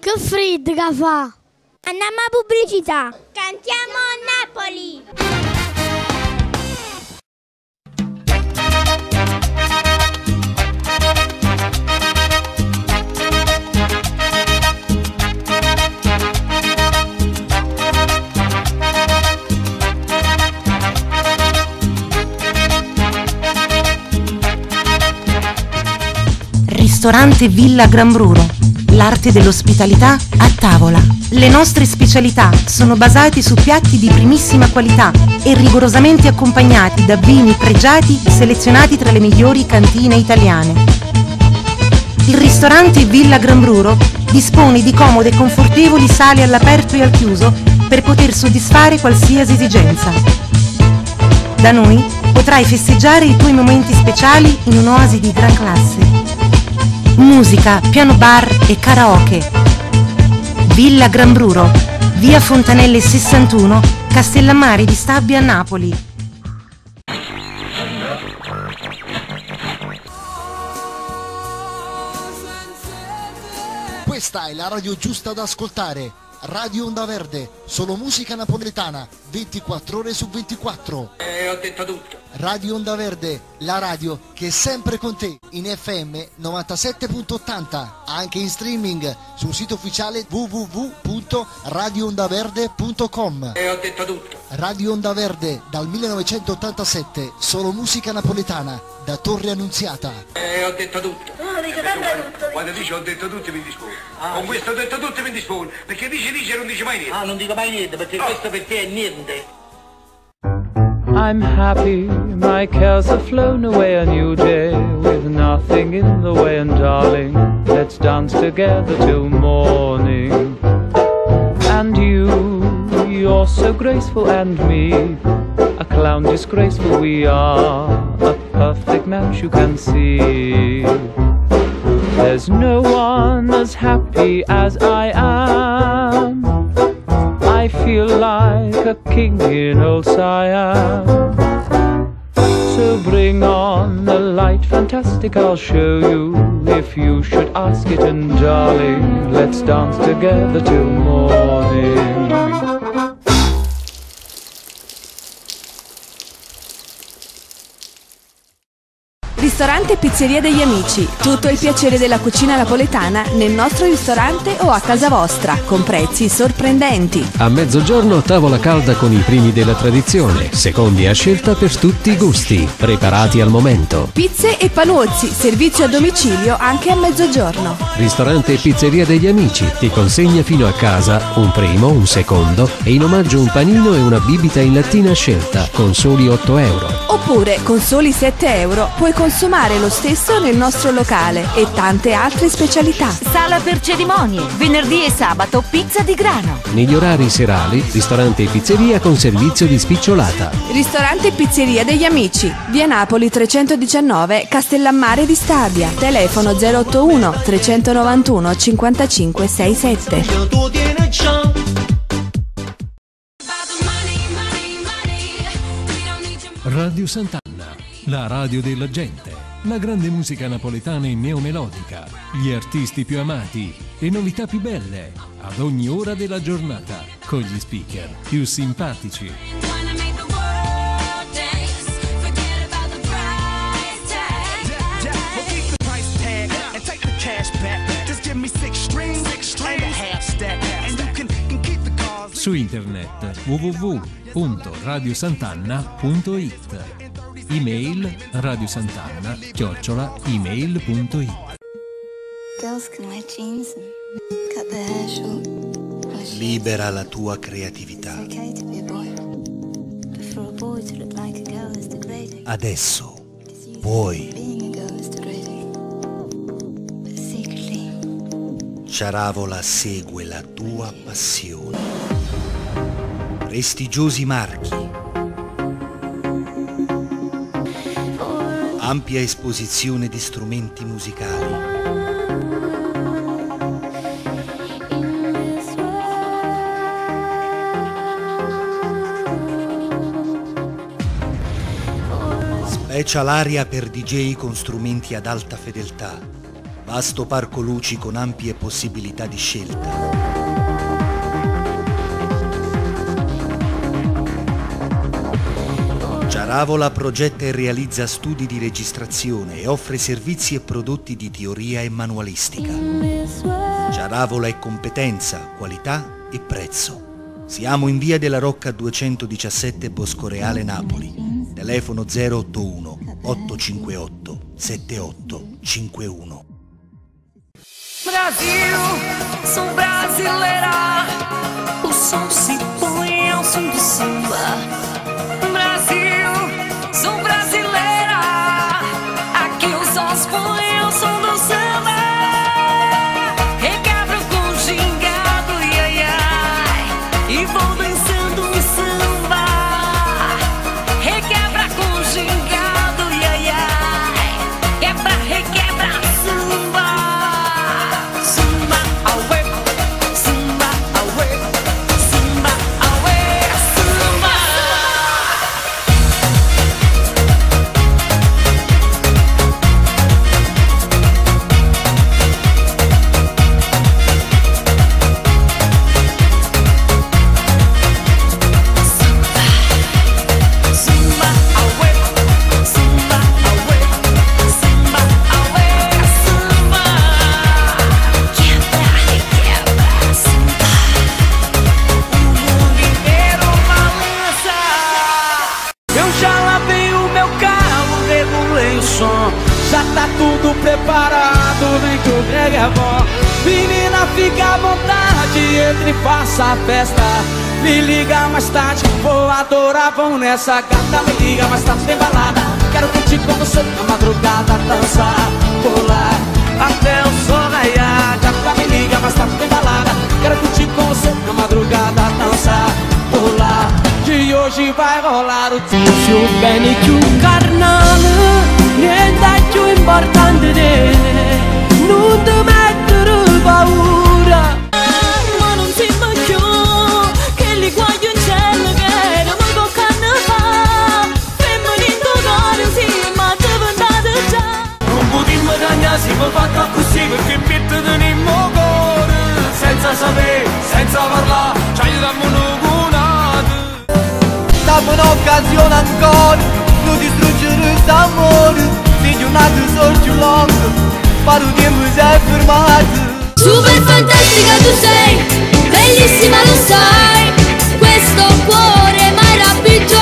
Che freddo che fa! Andiamo a pubblicità. Cantiamo Napoli. Ristorante Villa Grambruro, l'arte dell'ospitalità a tavola. Le nostre specialità sono basate su piatti di primissima qualità e rigorosamente accompagnati da vini pregiati selezionati tra le migliori cantine italiane. Il ristorante Villa Grambruro dispone di comode e confortevoli sale all'aperto e al chiuso per poter soddisfare qualsiasi esigenza. Da noi potrai festeggiare i tuoi momenti speciali in un'oasi di gran classe. Musica, piano bar e karaoke. Villa Grambruro, via Fontanelle 61, Castellammare di Stabia, Napoli. Questa è la radio giusta da ascoltare. Radio Onda Verde, solo musica napoletana, 24 ore su 24. Ho detto tutto. Radio Onda Verde, la radio che è sempre con te, in FM 97.80, anche in streaming sul sito ufficiale www.radioondaverde.com. Ho detto tutto. Radio Onda Verde, dal 1987, solo musica napoletana, da Torre Annunziata. Ho detto tutto. Quando dice ho detto tutto mi dispone. Con questo ho detto tutto mi dispone. Perché dice e non dice mai niente. Non dico mai niente perché questo per te è niente. I'm happy, my cares have flown away, a new day with nothing in the way, and darling, let's dance together till morning. And you're so graceful, and me, a clown disgraceful, we are a perfect match, you can see. There's no one as happy as I am. I feel like a king in old Siam. So bring on the light fantastic, I'll show you if you should ask it, and darling, let's dance together till morning. Ristorante e Pizzeria degli Amici. Tutto il piacere della cucina napoletana nel nostro ristorante o a casa vostra, con prezzi sorprendenti. A mezzogiorno tavola calda con i primi della tradizione, secondi a scelta per tutti i gusti, preparati al momento. Pizze e panuzzi, servizio a domicilio anche a mezzogiorno. Ristorante e Pizzeria degli Amici ti consegna fino a casa un primo, un secondo e in omaggio un panino e una bibita in lattina a scelta con soli 8 euro. Oppure con soli 7 euro puoi consumare lo stesso nel nostro locale e tante altre specialità. Sala per cerimonie, venerdì e sabato pizza di grano. Negli orari serali, ristorante e pizzeria con servizio di spicciolata. Ristorante e Pizzeria degli Amici, via Napoli 319, Castellammare di Stabia. Telefono 081 391 55 67. Radio Sant'Anna, la radio della gente, la grande musica napoletana e neomelodica, gli artisti più amati, le novità più belle, ad ogni ora della giornata, con gli speaker più simpatici. Su internet www.radiosantanna.it. Email radiosantanna@email.it. Libera la tua creatività. Adesso puoi. Ciaravola segue la tua passione. Prestigiosi marchi. Ampia esposizione di strumenti musicali. Special area per DJ con strumenti ad alta fedeltà. Vasto parco luci con ampie possibilità di scelta. Ciaravola progetta e realizza studi di registrazione e offre servizi e prodotti di teoria e manualistica. Ciaravola è competenza, qualità e prezzo. Siamo in via della Rocca 217 Boscoreale Napoli. Telefono 081 858 7851. Brasil, sou brasileira. O som se põe ao som do samba. Brasil, sou brasileira. Aqui os sons põem ao som do samba. Requebro com gingado, ai, ai, e vou dançando um samba. Requebra com gingado, ai, ai, quebra, requebra, samba. Samba, auê, samba, auê, samba, auê, samba. Samba, auê, samba, auê, samba, auê, samba. Quebra, requebra, samba. O mundo inteiro balança. Eu já lavei o meu carro, regulei o som. Já tá tudo preparado, vem que o brega é bom. Menina, fica à vontade, entre e faça a festa. Me liga mais tarde, vou adorar, vão nessa gata. Me liga mais tarde, tem balada. Quero curtir com você na madrugada, dançar, pular até o sol raiar. Gata, me liga mais tarde, tem balada. Quero curtir com você na madrugada, dançar, pular. Que hoje vai rolar o Più bene che un carnale, niente è più importante di te. Non ti mettere paura. Ma non si più che li guaglio in cielo che non mi toccano fa. Femminile cuore sì, ma ti vendate già. Non potremmo cagnare, siamo fatti così perché mettere nel mio cuore. Senza sapere, senza parlare, ci aiutiamo nucunate. Dammi un'occasione ancora, non distruggere l'amore. Se giornate sono più lunghe, paro tempo si è fermato. Super fantastica tu sei, bellissima lo sai. Questo cuore mai rapito,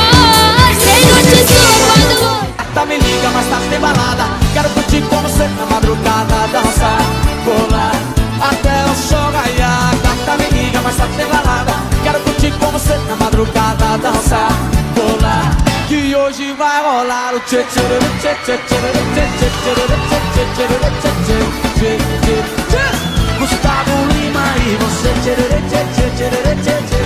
sei dolce solo quando vuoi. Dammi liga, ma state balada. Quero curtir com você na madrugada, dançar, pular até o sol raiar. Dammi liga, mas state balada. Quero curtir com você na madrugada, dançar, pular. Que hoje vai rolar o tchê tchê tchê tchê tchê tchê tchê tchê tchê tchê tchê. Gustavo Lima e você tchê tchê tchê tchê tchê.